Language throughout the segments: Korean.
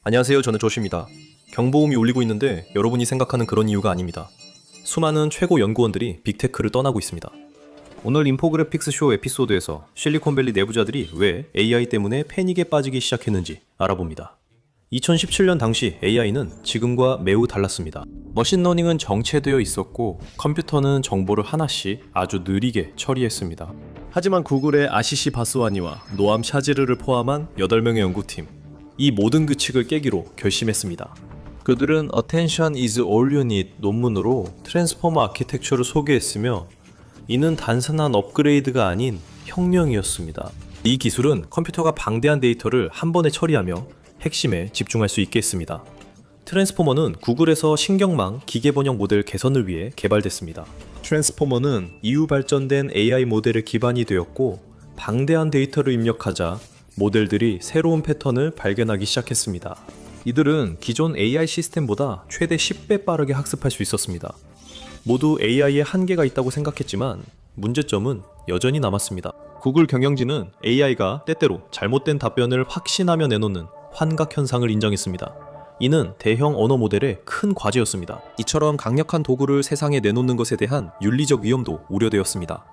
안녕하세요. 저는 조슈입니다. 경보음이 울리고 있는데 여러분이 생각하는 그런 이유가 아닙니다. 수많은 최고 연구원들이 빅테크를 떠나고 있습니다. 오늘 인포그래픽스 쇼 에피소드에서 실리콘밸리 내부자들이 왜 AI 때문에 패닉에 빠지기 시작했는지 알아봅니다. 2017년 당시 AI는 지금과 매우 달랐습니다. 머신러닝은 정체되어 있었고 컴퓨터는 정보를 하나씩 아주 느리게 처리했습니다. 하지만 구글의 아시시 바스와니와 노암 샤지르를 포함한 8명의 연구팀, 이 모든 규칙을 깨기로 결심했습니다. 그들은 Attention is all you need 논문으로 트랜스포머 아키텍처를 소개했으며 이는 단순한 업그레이드가 아닌 혁명이었습니다. 이 기술은 컴퓨터가 방대한 데이터를 한 번에 처리하며 핵심에 집중할 수 있게 했습니다. 트랜스포머는 구글에서 신경망 기계번역 모델 개선을 위해 개발됐습니다. 트랜스포머는 이후 발전된 AI 모델의 기반이 되었고 방대한 데이터를 입력하자 모델들이 새로운 패턴을 발견하기 시작했습니다. 이들은 기존 AI 시스템보다 최대 10배 빠르게 학습할 수 있었습니다. 모두 AI에 한계가 있다고 생각했지만 문제점은 여전히 남았습니다. 구글 경영진은 AI가 때때로 잘못된 답변을 확신하며 내놓는 환각 현상을 인정했습니다. 이는 대형 언어 모델의 큰 과제였습니다. 이처럼 강력한 도구를 세상에 내놓는 것에 대한 윤리적 위험도 우려되었습니다.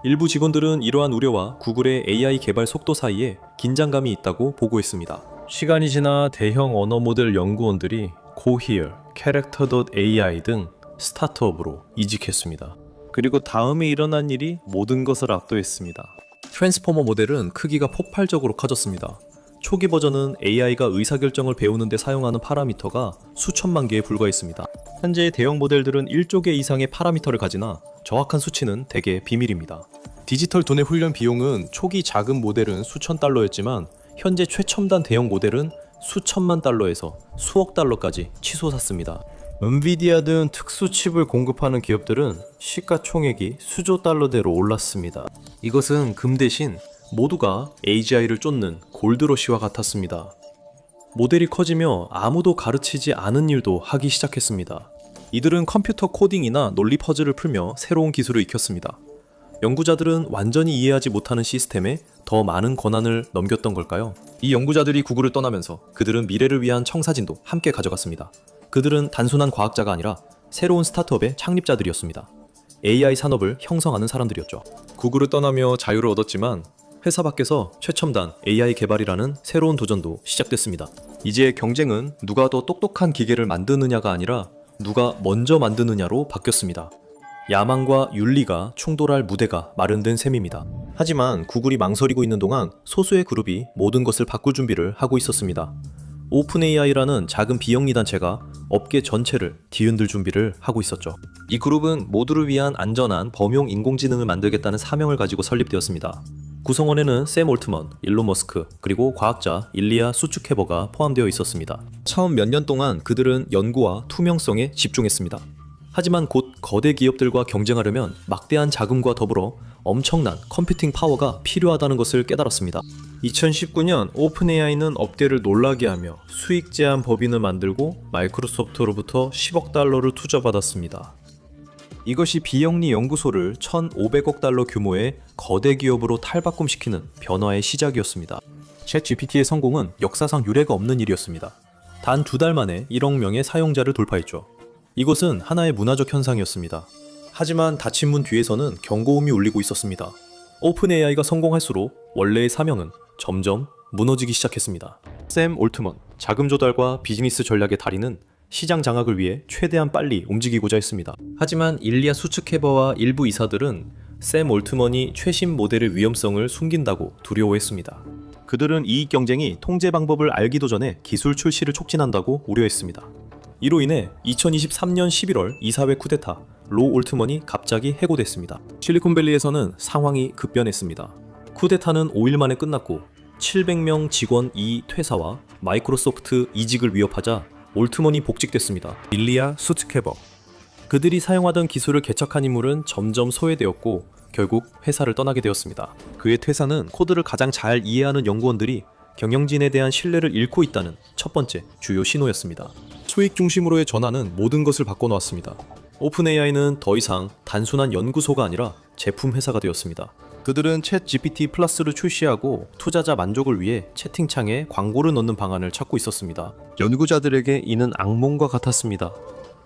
일부 직원들은 이러한 우려와 구글의 AI 개발 속도 사이에 긴장감이 있다고 보고했습니다. 시간이 지나 대형 언어 모델 연구원들이 Cohere, Character.ai 등 스타트업으로 이직했습니다. 그리고 다음에 일어난 일이 모든 것을 압도했습니다. 트랜스포머 모델은 크기가 폭발적으로 커졌습니다. 초기 버전은 AI가 의사결정을 배우는 데 사용하는 파라미터가 수천만 개에 불과했습니다. 현재의 대형 모델들은 1조 개 이상의 파라미터를 가지나 정확한 수치는 대개 비밀입니다. 디지털 두뇌 훈련 비용은 초기 작은 모델은 수천 달러였지만 현재 최첨단 대형 모델은 수천만 달러에서 수억 달러까지 치솟았습니다. 엔비디아 등 특수 칩을 공급하는 기업들은 시가총액이 수조 달러대로 올랐습니다. 이것은 금 대신 모두가 AGI를 쫓는 골드러시와 같았습니다. 모델이 커지며 아무도 가르치지 않은 일도 하기 시작했습니다. 이들은 컴퓨터 코딩이나 논리 퍼즐을 풀며 새로운 기술을 익혔습니다. 연구자들은 완전히 이해하지 못하는 시스템에 더 많은 권한을 넘겼던 걸까요? 이 연구자들이 구글을 떠나면서 그들은 미래를 위한 청사진도 함께 가져갔습니다. 그들은 단순한 과학자가 아니라 새로운 스타트업의 창립자들이었습니다. AI 산업을 형성하는 사람들이었죠. 구글을 떠나며 자유를 얻었지만 회사 밖에서 최첨단 AI 개발이라는 새로운 도전도 시작됐습니다. 이제 경쟁은 누가 더 똑똑한 기계를 만드느냐가 아니라 누가 먼저 만드느냐로 바뀌었습니다. 야망과 윤리가 충돌할 무대가 마련된 셈입니다. 하지만 구글이 망설이고 있는 동안 소수의 그룹이 모든 것을 바꿀 준비를 하고 있었습니다. 오픈AI라는 작은 비영리 단체가 업계 전체를 뒤흔들 준비를 하고 있었죠. 이 그룹은 모두를 위한 안전한 범용 인공지능을 만들겠다는 사명을 가지고 설립되었습니다. 구성원에는 샘 올트먼, 일론 머스크, 그리고 과학자 일리아 수츠케버가 포함되어 있었습니다. 처음 몇 년 동안 그들은 연구와 투명성에 집중했습니다. 하지만 곧 거대 기업들과 경쟁하려면 막대한 자금과 더불어 엄청난 컴퓨팅 파워가 필요하다는 것을 깨달았습니다. 2019년 오픈AI는 업계를 놀라게 하며 수익 제한 법인을 만들고 마이크로소프트로부터 10억 달러를 투자받았습니다. 이것이 비영리 연구소를 1,500억 달러 규모의 거대 기업으로 탈바꿈시키는 변화의 시작이었습니다. 챗GPT의 성공은 역사상 유례가 없는 일이었습니다. 단 2달 만에 1억 명의 사용자를 돌파했죠. 이것은 하나의 문화적 현상이었습니다. 하지만 닫힌 문 뒤에서는 경고음이 울리고 있었습니다. 오픈AI가 성공할수록 원래의 사명은 점점 무너지기 시작했습니다. 샘 올트먼, 자금 조달과 비즈니스 전략의 달인은 시장 장악을 위해 최대한 빨리 움직이고자 했습니다. 하지만 일리아 수츠케버와 일부 이사들은 샘 올트먼이 최신 모델의 위험성을 숨긴다고 두려워했습니다. 그들은 이익 경쟁이 통제 방법을 알기도 전에 기술 출시를 촉진한다고 우려했습니다. 이로 인해 2023년 11월 이사회 쿠데타, 로 올트먼이 갑자기 해고됐습니다. 실리콘밸리에서는 상황이 급변했습니다. 쿠데타는 5일 만에 끝났고 700명 직원 퇴사와 마이크로소프트 이직을 위협하자 올트먼이 복직됐습니다. 일리아 수츠케버. 그들이 사용하던 기술을 개척한 인물은 점점 소외되었고 결국 회사를 떠나게 되었습니다. 그의 퇴사는 코드를 가장 잘 이해하는 연구원들이 경영진에 대한 신뢰를 잃고 있다는 첫 번째 주요 신호였습니다. 수익 중심으로의 전환은 모든 것을 바꿔놓았습니다. 오픈AI는 더 이상 단순한 연구소가 아니라 제품 회사가 되었습니다. 그들은 챗 GPT 플러스를 출시하고 투자자 만족을 위해 채팅창에 광고를 넣는 방안을 찾고 있었습니다. 연구자들에게 이는 악몽과 같았습니다.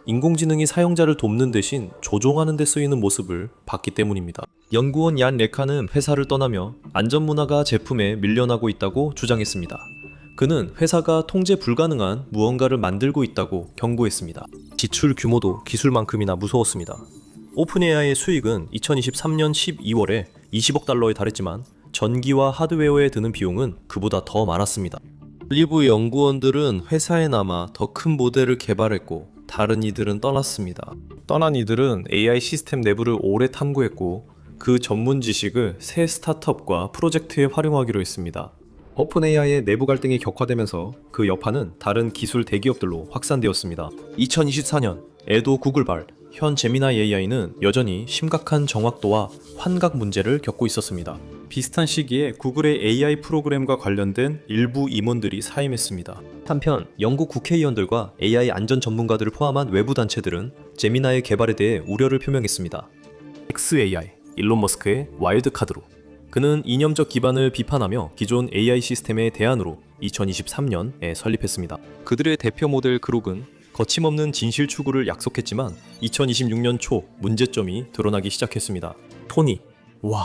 인공지능이 사용자를 돕는 대신 조종하는 데 쓰이는 모습을 봤기 때문입니다. 연구원 얀 레카는 회사를 떠나며 안전문화가 제품에 밀려나고 있다고 주장했습니다. 그는 회사가 통제 불가능한 무언가를 만들고 있다고 경고했습니다. 지출 규모도 기술만큼이나 무서웠습니다. 오픈 AI의 수익은 2023년 12월에 20억 달러에 달했지만 전기와 하드웨어에 드는 비용은 그보다 더 많았습니다. 일부 연구원들은 회사에 남아 더 큰 모델을 개발했고 다른 이들은 떠났습니다. 떠난 이들은 AI 시스템 내부를 오래 탐구했고 그 전문 지식을 새 스타트업과 프로젝트에 활용하기로 했습니다. 오픈 AI의 내부 갈등이 격화되면서 그 여파는 다른 기술 대기업들로 확산되었습니다. 2024년 에도 구글발, 현 제미나이 AI는 여전히 심각한 정확도와 환각 문제를 겪고 있었습니다. 비슷한 시기에 구글의 AI 프로그램과 관련된 일부 임원들이 사임했습니다. 한편 영국 국회의원들과 AI 안전 전문가들을 포함한 외부 단체들은 제미나의 개발에 대해 우려를 표명했습니다. XAI, 일론 머스크의 와일드카드로. 그는 이념적 기반을 비판하며 기존 AI 시스템의 대안으로 2023년에 설립했습니다. 그들의 대표 모델 그록은 거침없는 진실 추구를 약속했지만 2026년 초 문제점이 드러나기 시작했습니다. 토니,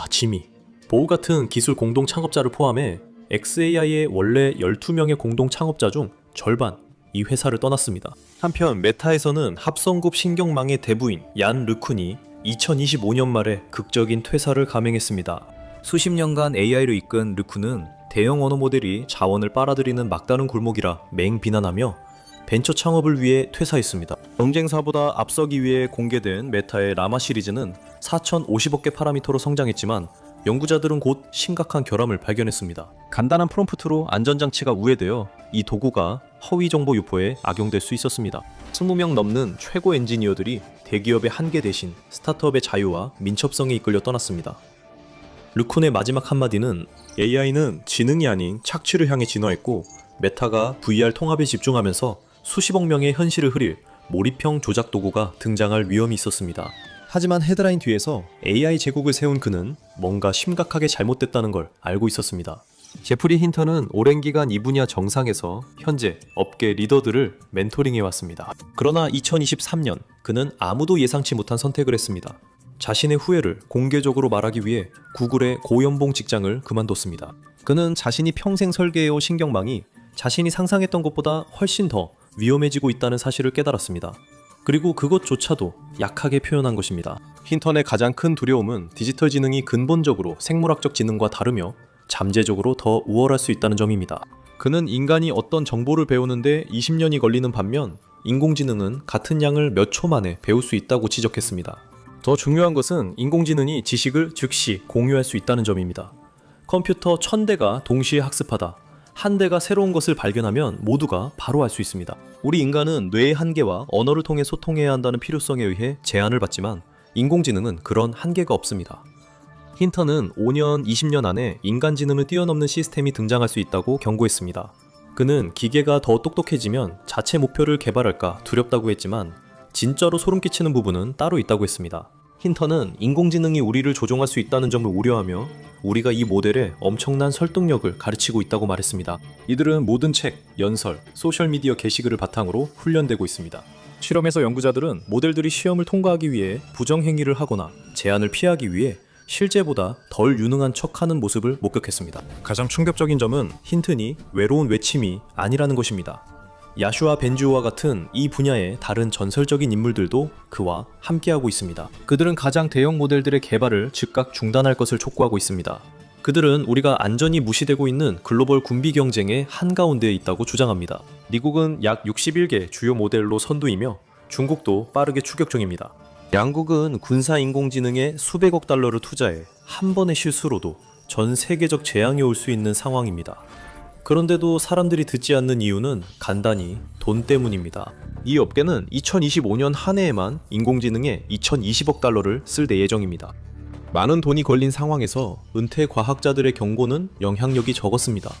지미, 보우 같은 기술 공동 창업자를 포함해 XAI의 원래 12명의 공동 창업자 중 절반 이 회사를 떠났습니다. 한편 메타에서는 합성급 신경망의 대부인 얀 르쿤이 2025년 말에 극적인 퇴사를 감행했습니다. 수십 년간 AI로 이끈 르쿤은 대형 언어 모델이 자원을 빨아들이는 막다른 골목이라 맹비난하며 벤처 창업을 위해 퇴사했습니다. 경쟁사보다 앞서기 위해 공개된 메타의 라마 시리즈는 4,050억 개 파라미터로 성장했지만 연구자들은 곧 심각한 결함을 발견했습니다. 간단한 프롬프트로 안전장치가 우회되어 이 도구가 허위 정보 유포에 악용될 수 있었습니다. 20명 넘는 최고 엔지니어들이 대기업의 한계 대신 스타트업의 자유와 민첩성에 이끌려 떠났습니다. 르쿤의 마지막 한마디는 AI는 지능이 아닌 착취를 향해 진화했고 메타가 VR 통합에 집중하면서 수십억 명의 현실을 흐릴 몰입형 조작 도구가 등장할 위험이 있었습니다. 하지만 헤드라인 뒤에서 AI 제국을 세운 그는 뭔가 심각하게 잘못됐다는 걸 알고 있었습니다. 제프리 힌턴은 오랜 기간 이 분야 정상에서 현재 업계 리더들을 멘토링해왔습니다. 그러나 2023년 그는 아무도 예상치 못한 선택을 했습니다. 자신의 후회를 공개적으로 말하기 위해 구글의 고연봉 직장을 그만뒀습니다. 그는 자신이 평생 설계해온 신경망이 자신이 상상했던 것보다 훨씬 더 위험해지고 있다는 사실을 깨달았습니다. 그리고 그것조차도 약하게 표현한 것입니다. 힌턴의 가장 큰 두려움은 디지털 지능이 근본적으로 생물학적 지능과 다르며 잠재적으로 더 우월할 수 있다는 점입니다. 그는 인간이 어떤 정보를 배우는데 20년이 걸리는 반면 인공지능은 같은 양을 몇 초 만에 배울 수 있다고 지적했습니다. 더 중요한 것은 인공지능이 지식을 즉시 공유할 수 있다는 점입니다. 컴퓨터 1000대가 동시에 학습하다. 한 대가 새로운 것을 발견하면 모두가 바로 알 수 있습니다. 우리 인간은 뇌의 한계와 언어를 통해 소통해야 한다는 필요성에 의해 제한을 받지만 인공지능은 그런 한계가 없습니다. 힌턴은 5년, 20년 안에 인간 지능을 뛰어넘는 시스템이 등장할 수 있다고 경고했습니다. 그는 기계가 더 똑똑해지면 자체 목표를 개발할까 두렵다고 했지만 진짜로 소름 끼치는 부분은 따로 있다고 했습니다. 힌턴은 인공지능이 우리를 조종할 수 있다는 점을 우려하며 우리가 이 모델에 엄청난 설득력을 가르치고 있다고 말했습니다. 이들은 모든 책, 연설, 소셜미디어 게시글을 바탕으로 훈련되고 있습니다. 실험에서 연구자들은 모델들이 시험을 통과하기 위해 부정행위를 하거나 제한을 피하기 위해 실제보다 덜 유능한 척하는 모습을 목격했습니다. 가장 충격적인 점은 힌튼이 외로운 외침이 아니라는 것입니다. 야슈아 벤주오와 같은 이 분야의 다른 전설적인 인물들도 그와 함께하고 있습니다. 그들은 가장 대형 모델들의 개발을 즉각 중단할 것을 촉구하고 있습니다. 그들은 우리가 안전이 무시되고 있는 글로벌 군비 경쟁의 한가운데에 있다고 주장합니다. 미국은 약 61개 주요 모델로 선두이며 중국도 빠르게 추격 중입니다. 양국은 군사 인공지능에 수백억 달러를 투자해 한 번의 실수로도 전 세계적 재앙이 올 수 있는 상황입니다. 그런데도 사람들이 듣지 않는 이유는 간단히 돈 때문입니다. 이 업계는 2025년 한 해에만 인공지능에 2020억 달러를 쓸 예정입니다. 많은 돈이 걸린 상황에서 은퇴 과학자들의 경고는 영향력이 적었습니다.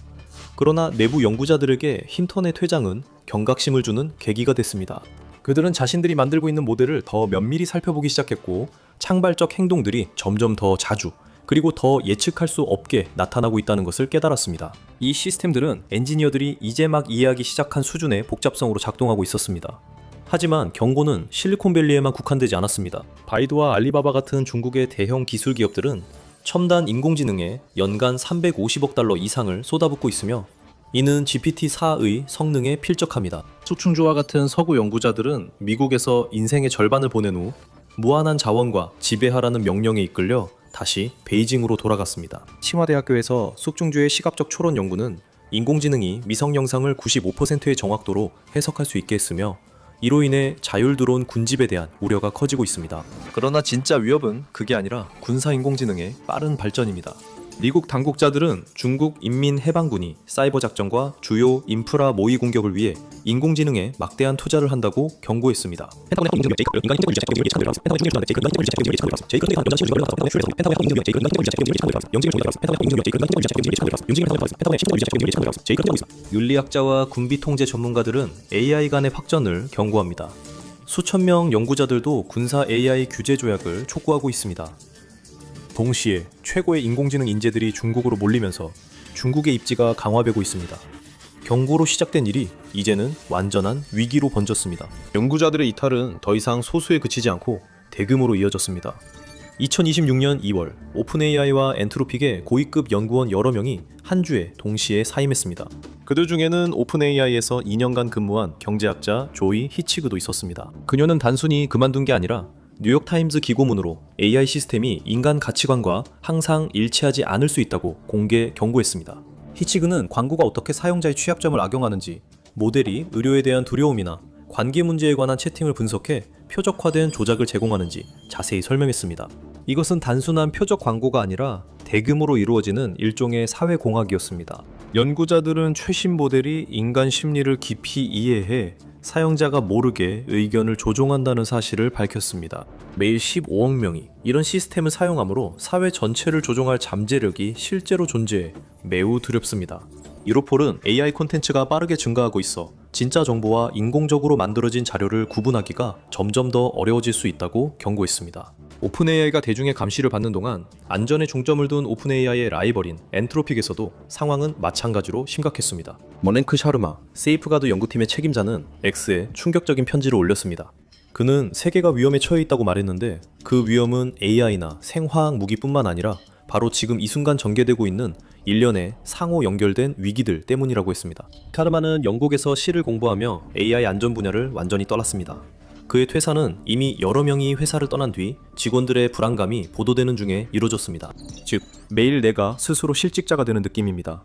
그러나 내부 연구자들에게 힌턴의 퇴장은 경각심을 주는 계기가 됐습니다. 그들은 자신들이 만들고 있는 모델을 더 면밀히 살펴보기 시작했고 창발적 행동들이 점점 더 자주 그리고 더 예측할 수 없게 나타나고 있다는 것을 깨달았습니다. 이 시스템들은 엔지니어들이 이제 막 이해하기 시작한 수준의 복잡성으로 작동하고 있었습니다. 하지만 경고는 실리콘밸리에만 국한되지 않았습니다. 바이두와 알리바바 같은 중국의 대형 기술 기업들은 첨단 인공지능에 연간 350억 달러 이상을 쏟아붓고 있으며 이는 GPT-4의 성능에 필적합니다. 숙충주와 같은 서구 연구자들은 미국에서 인생의 절반을 보낸 후 무한한 자원과 지배하라는 명령에 이끌려 다시 베이징으로 돌아갔습니다. 칭화대학교에서 숙중주의 시각적 초론 연구는 인공지능이 미성 영상을 95%의 정확도로 해석할 수 있게 했으며 이로 인해 자율드론 군집에 대한 우려가 커지고 있습니다. 그러나 진짜 위협은 그게 아니라 군사인공지능의 빠른 발전입니다. 미국 당국자들은 중국 인민해방군이 사이버 작전과 주요 인프라 모의 공격을 위해 인공지능에 막대한 투자를 한다고 경고했습니다. 윤리학자와 군비 통제 전문가들은 AI 간의 확전을 경고합니다. 수천 명 연구자들도 군사 AI 규제 조약을 촉구하고 있습니다. 동시에 최고의 인공지능 인재들이 중국으로 몰리면서 중국의 입지가 강화되고 있습니다. 경고로 시작된 일이 이제는 완전한 위기로 번졌습니다. 연구자들의 이탈은 더 이상 소수에 그치지 않고 대규모로 이어졌습니다. 2026년 2월 오픈 AI와 엔트로픽의 고위급 연구원 여러 명이 한 주에 동시에 사임했습니다. 그들 중에는 오픈 AI에서 2년간 근무한 경제학자 조이 히치그도 있었습니다. 그녀는 단순히 그만둔 게 아니라 뉴욕타임즈 기고문으로 AI 시스템이 인간 가치관과 항상 일치하지 않을 수 있다고 공개 경고했습니다. 히치그는 광고가 어떻게 사용자의 취약점을 악용하는지, 모델이 의료에 대한 두려움이나 관계 문제에 관한 채팅을 분석해 표적화된 조작을 제공하는지 자세히 설명했습니다. 이것은 단순한 표적 광고가 아니라 대규모로 이루어지는 일종의 사회공학이었습니다. 연구자들은 최신 모델이 인간 심리를 깊이 이해해 사용자가 모르게 의견을 조종한다는 사실을 밝혔습니다. 매일 15억 명이 이런 시스템을 사용하므로 사회 전체를 조종할 잠재력이 실제로 존재해 매우 두렵습니다. 유로폴은 AI 콘텐츠가 빠르게 증가하고 있어 진짜 정보와 인공적으로 만들어진 자료를 구분하기가 점점 더 어려워질 수 있다고 경고했습니다. 오픈AI가 대중의 감시를 받는 동안 안전에 중점을 둔 오픈AI의 라이벌인 엔트로픽에서도 상황은 마찬가지로 심각했습니다. 머넨크 샤르마, 세이프가드 연구팀의 책임자는 X에 충격적인 편지를 올렸습니다. 그는 세계가 위험에 처해 있다고 말했는데 그 위험은 AI나 생화학 무기뿐만 아니라 바로 지금 이 순간 전개되고 있는 일련의 상호 연결된 위기들 때문이라고 했습니다. 샤르마는 영국에서 시를 공부하며 AI 안전 분야를 완전히 떠났습니다. 그의 퇴사는 이미 여러 명이 회사를 떠난 뒤 직원들의 불안감이 보도되는 중에 이루어졌습니다. 즉, 매일 내가 스스로 실직자가 되는 느낌입니다.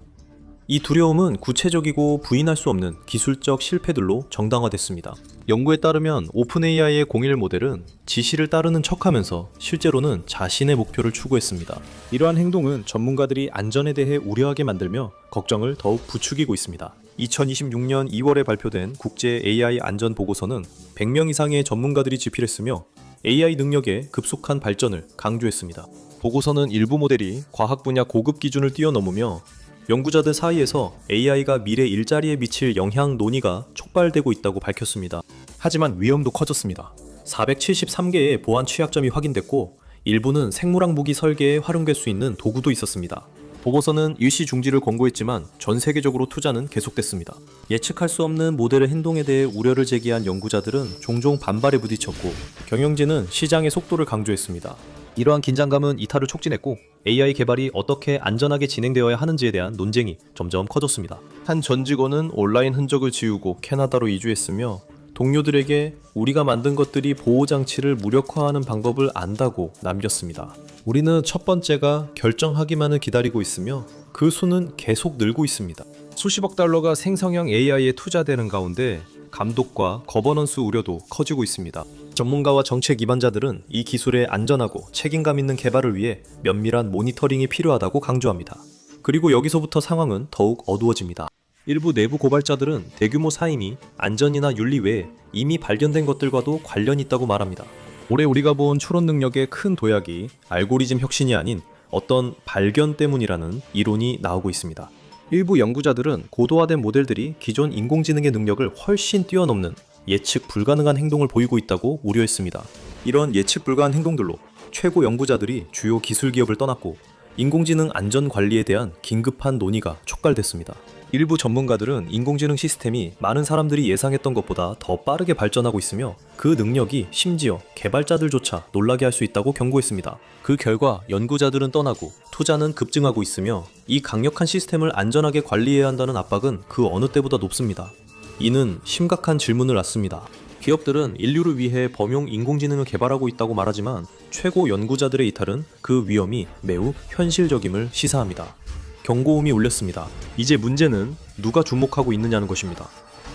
이 두려움은 구체적이고 부인할 수 없는 기술적 실패들로 정당화됐습니다. 연구에 따르면 오픈AI의 공일 모델은 지시를 따르는 척하면서 실제로는 자신의 목표를 추구했습니다. 이러한 행동은 전문가들이 안전에 대해 우려하게 만들며 걱정을 더욱 부추기고 있습니다. 2026년 2월에 발표된 국제 AI 안전 보고서는 100명 이상의 전문가들이 집필했으며 AI 능력의 급속한 발전을 강조했습니다. 보고서는 일부 모델이 과학 분야 고급 기준을 뛰어넘으며 연구자들 사이에서 AI가 미래 일자리에 미칠 영향 논의가 촉발되고 있다고 밝혔습니다. 하지만 위험도 커졌습니다. 473개의 보안 취약점이 확인됐고 일부는 생물학 무기 설계에 활용될 수 있는 도구도 있었습니다. 보고서는 일시 중지를 권고했지만 전 세계적으로 투자는 계속됐습니다. 예측할 수 없는 모델의 행동에 대해 우려를 제기한 연구자들은 종종 반발에 부딪혔고 경영진은 시장의 속도를 강조했습니다. 이러한 긴장감은 이탈을 촉진했고 AI 개발이 어떻게 안전하게 진행되어야 하는지에 대한 논쟁이 점점 커졌습니다. 한 전 직원은 온라인 흔적을 지우고 캐나다로 이주했으며 동료들에게 우리가 만든 것들이 보호장치를 무력화하는 방법을 안다고 남겼습니다. 우리는 첫 번째가 결정하기만을 기다리고 있으며 그 수는 계속 늘고 있습니다. 수십억 달러가 생성형 AI에 투자되는 가운데 감독과 거버넌스 우려도 커지고 있습니다. 전문가와 정책 기반자들은 이 기술의 안전하고 책임감 있는 개발을 위해 면밀한 모니터링이 필요하다고 강조합니다. 그리고 여기서부터 상황은 더욱 어두워집니다. 일부 내부 고발자들은 대규모 사임이 안전이나 윤리 외에 이미 발견된 것들과도 관련이 있다고 말합니다. 올해 우리가 본 추론 능력의 큰 도약이 알고리즘 혁신이 아닌 어떤 발견 때문이라는 이론이 나오고 있습니다. 일부 연구자들은 고도화된 모델들이 기존 인공지능의 능력을 훨씬 뛰어넘는 예측 불가능한 행동을 보이고 있다고 우려했습니다. 이런 예측 불가한 행동들로 최고 연구자들이 주요 기술 기업을 떠났고 인공지능 안전 관리에 대한 긴급한 논의가 촉발됐습니다. 일부 전문가들은 인공지능 시스템이 많은 사람들이 예상했던 것보다 더 빠르게 발전하고 있으며 그 능력이 심지어 개발자들조차 놀라게 할 수 있다고 경고했습니다. 그 결과 연구자들은 떠나고 투자는 급증하고 있으며 이 강력한 시스템을 안전하게 관리해야 한다는 압박은 그 어느 때보다 높습니다. 이는 심각한 질문을 낳습니다. 기업들은 인류를 위해 범용 인공지능을 개발하고 있다고 말하지만 최고 연구자들의 이탈은 그 위험이 매우 현실적임을 시사합니다. 경고음이 울렸습니다. 이제 문제는 누가 주목하고 있느냐는 것입니다.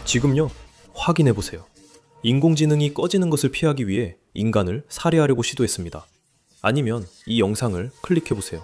지금요, 확인해보세요. 인공지능이 꺼지는 것을 피하기 위해 인간을 살해하려고 시도했습니다. 아니면 이 영상을 클릭해보세요.